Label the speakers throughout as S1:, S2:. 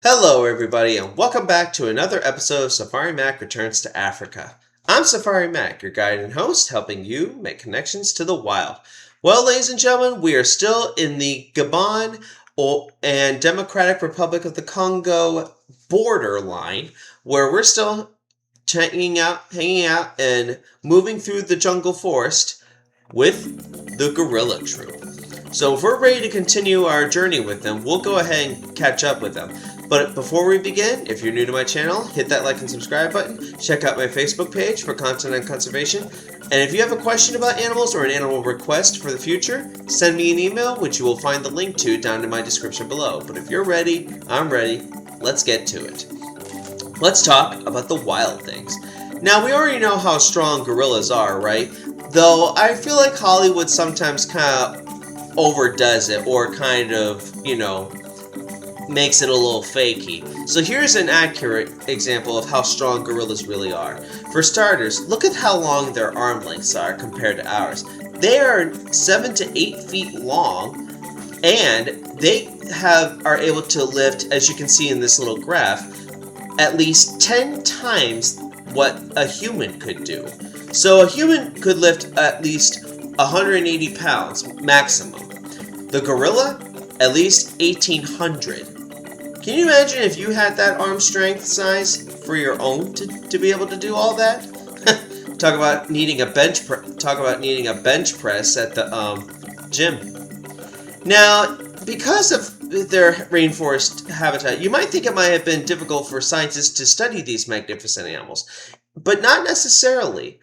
S1: Hello, everybody, and welcome back to another episode of Safari Mack Returns to Africa. I'm Safari Mack, your guide and host, helping you make connections to the wild. Well, ladies and gentlemen, we are still in the Gabon and Democratic Republic of the Congo borderline, where we're still hanging out, and moving through the jungle forest with the gorilla troop. So if we're ready to continue our journey with them, we'll go ahead and catch up with them. But before we begin, if you're new to my channel, hit that like and subscribe button. Check out my Facebook page for content on conservation. And if you have a question about animals or an animal request for the future, send me an email, which you will find the link to down in my description below. But if you're ready, I'm ready. Let's get to it. Let's talk about the wild things. Now, we already know how strong gorillas are, right? Though I feel like Hollywood sometimes kind of overdoes it, or kind of, makes it a little fakey. So here's an accurate example of how strong gorillas really are. For starters, look at how long their arm lengths are compared to ours. They are 7 to 8 feet long, and they are able to lift, as you can see in this little graph, at least 10 times what a human could do. So a human could lift at least 180 pounds maximum. The gorilla, at least 1,800. Can you imagine if you had that arm strength size for your own to be able to do all that? Talk about needing a bench press at the gym. Now, because of their rainforest habitat, you might think it might have been difficult for scientists to study these magnificent animals, but not necessarily.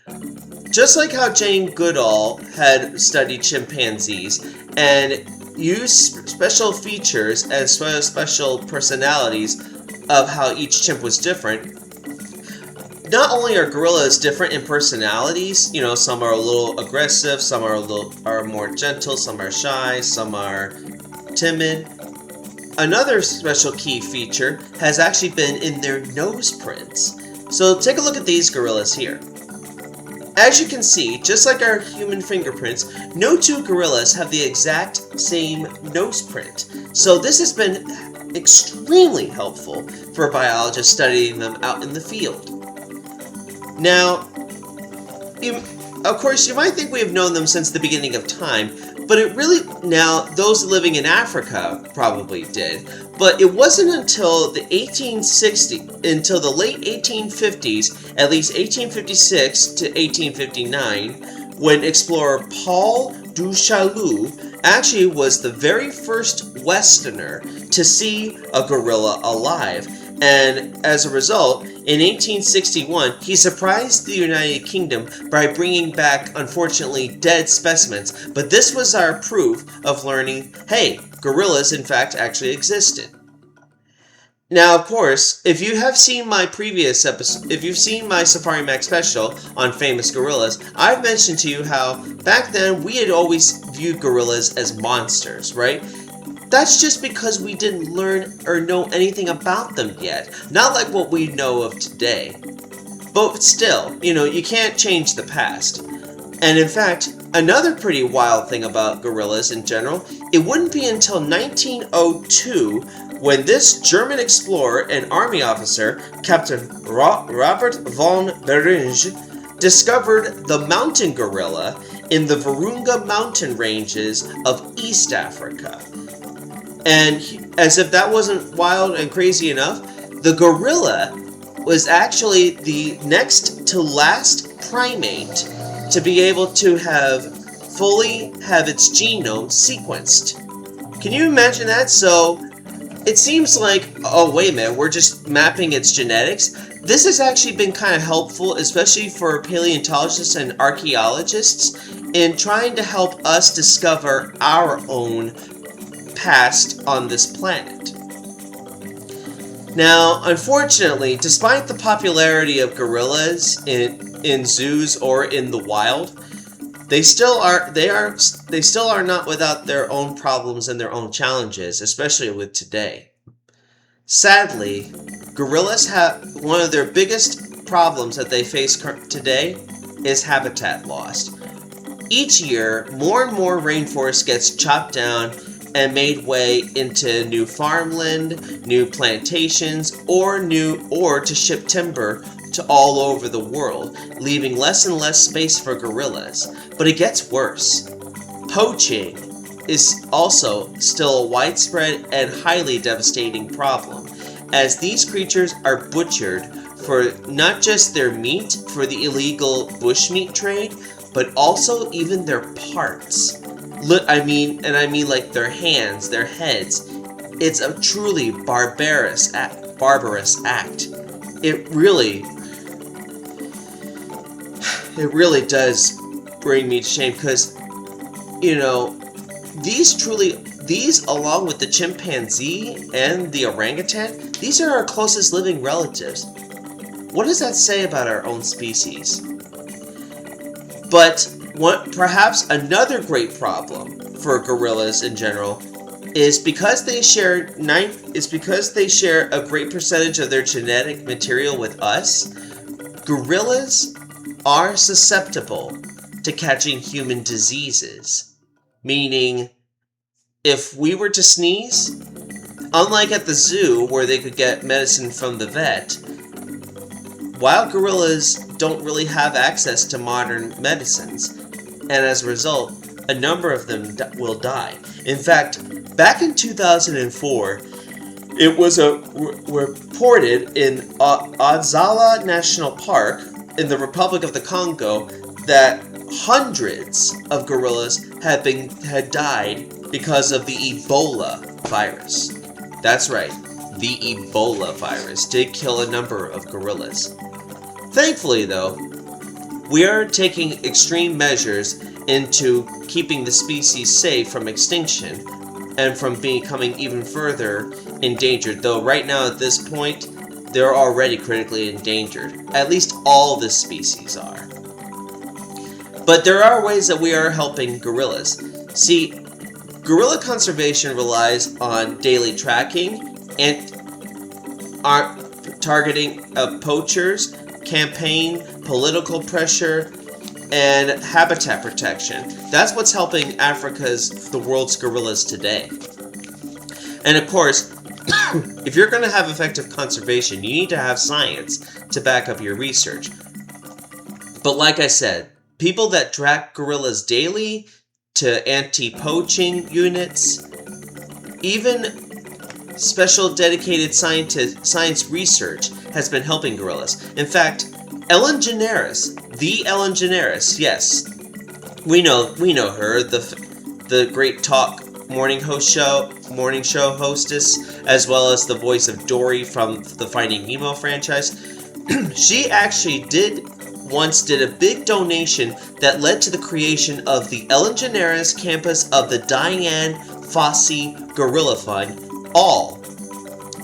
S1: Just like how Jane Goodall had studied chimpanzees and used special features as well as special personalities of how each chimp was different. Not only are gorillas different in personalities, some are a little aggressive, some are more gentle, some are shy, some are timid. Another special key feature has actually been in their nose prints. So take a look at these gorillas here. As you can see, just like our human fingerprints, no two gorillas have the exact same nose print. So this has been extremely helpful for biologists studying them out in the field. Now, of course, you might think we have known them since the beginning of time, but those living in Africa probably did. But it wasn't until the late 1850s, at least 1856 to 1859, when explorer Paul du Chaillu actually was the very first Westerner to see a gorilla alive. And as a result, in 1861, he surprised the United Kingdom by bringing back, unfortunately, dead specimens. But this was our proof of learning, hey, gorillas in fact actually existed. Now, of course, if you have seen my previous episode, if you've seen my Safari Mack special on famous gorillas, I've mentioned to you how back then we had always viewed gorillas as monsters, right? That's just because we didn't learn or know anything about them yet. Not like what we know of today. But still, you can't change the past. And in fact, another pretty wild thing about gorillas in general, it wouldn't be until 1902 when this German explorer and army officer, Captain Robert von Beringe, discovered the mountain gorilla in the Virunga mountain ranges of East Africa. And as if that wasn't wild and crazy enough, the gorilla was actually the next to last primate to be able to fully have its genome sequenced. Can you imagine that? So it seems like, oh wait a minute, we're just mapping its genetics. This has actually been kind of helpful, especially for paleontologists and archaeologists, in trying to help us discover our own past on this planet. Now, unfortunately, despite the popularity of gorillas in zoos or in the wild, they still are not without their own problems and their own challenges, especially with today. Sadly, gorillas have one of their biggest problems that they face today is habitat loss. Each year, more and more rainforest gets chopped down and made way into new farmland, new plantations, or to ship timber to all over the world, leaving less and less space for gorillas. But it gets worse. Poaching is also still a widespread and highly devastating problem, as these creatures are butchered for not just their meat for the illegal bushmeat trade, but also even their parts. I mean like their hands, their heads. It's a truly barbarous act. It really does bring me to shame, because these along with the chimpanzee and the orangutan, these are our closest living relatives. What does that say about our own species? But perhaps another great problem for gorillas in general is because they share a great percentage of their genetic material with us. Gorillas are susceptible to catching human diseases. Meaning, if we were to sneeze, unlike at the zoo where they could get medicine from the vet, wild gorillas don't really have access to modern medicines, and as a result, a number of them will die. In fact, back in 2004, it was reported in Ozala National Park in the Republic of the Congo that hundreds of gorillas had died because of the Ebola virus. That's right, the Ebola virus did kill a number of gorillas. Thankfully, though, we are taking extreme measures into keeping the species safe from extinction and from becoming even further endangered, though right now at this point, they're already critically endangered. At least all the species are. But there are ways that we are helping gorillas. See, gorilla conservation relies on daily tracking and targeting poachers, campaign, political pressure, and habitat protection. That's what's helping the world's gorillas today. And of course, if you're going to have effective conservation, you need to have science to back up your research. But like I said, people that track gorillas daily to anti-poaching units, even special dedicated science research has been helping gorillas. In fact, Ellen DeGeneres, yes, we know her, the great talk morning show hostess, as well as the voice of Dory from the Finding Nemo franchise. She actually once did a big donation that led to the creation of the Ellen DeGeneres campus of the Dian Fossey Gorilla Fund, all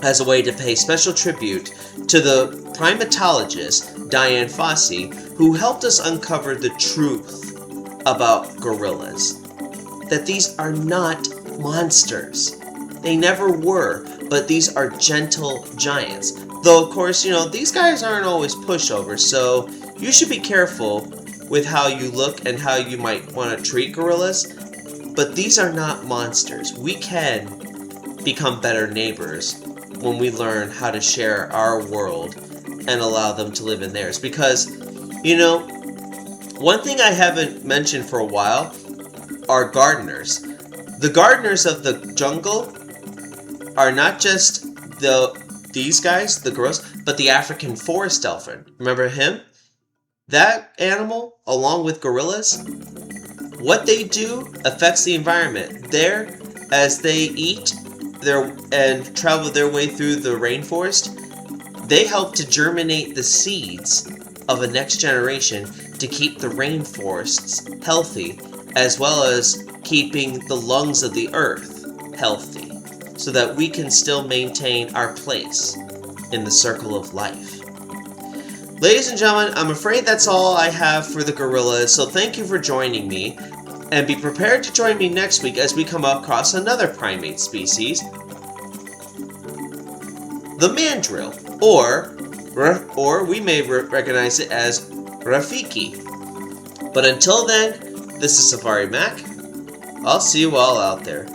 S1: as a way to pay special tribute to the primatologist Dian Fossey, who helped us uncover the truth about gorillas. That these are not monsters. They never were, but these are gentle giants. Though, of course, these guys aren't always pushovers, so you should be careful with how you look and how you might want to treat gorillas. But these are not monsters. We can become better neighbors when we learn how to share our world and allow them to live in theirs. Because, one thing I haven't mentioned for a while are gardeners. The gardeners of the jungle are not just these guys, the gorillas, but the African forest elephant. Remember him? That animal, along with gorillas, what they do affects the environment. There, as they eat and travel their way through the rainforest, they help to germinate the seeds of a next generation to keep the rainforests healthy, as well as keeping the lungs of the earth healthy, so that we can still maintain our place in the circle of life. Ladies and gentlemen, I'm afraid that's all I have for the gorillas, so thank you for joining me, and be prepared to join me next week as we come across another primate species, the mandrill, or we may recognize it as Rafiki. But until then, this is Safari Mack. I'll see you all out there.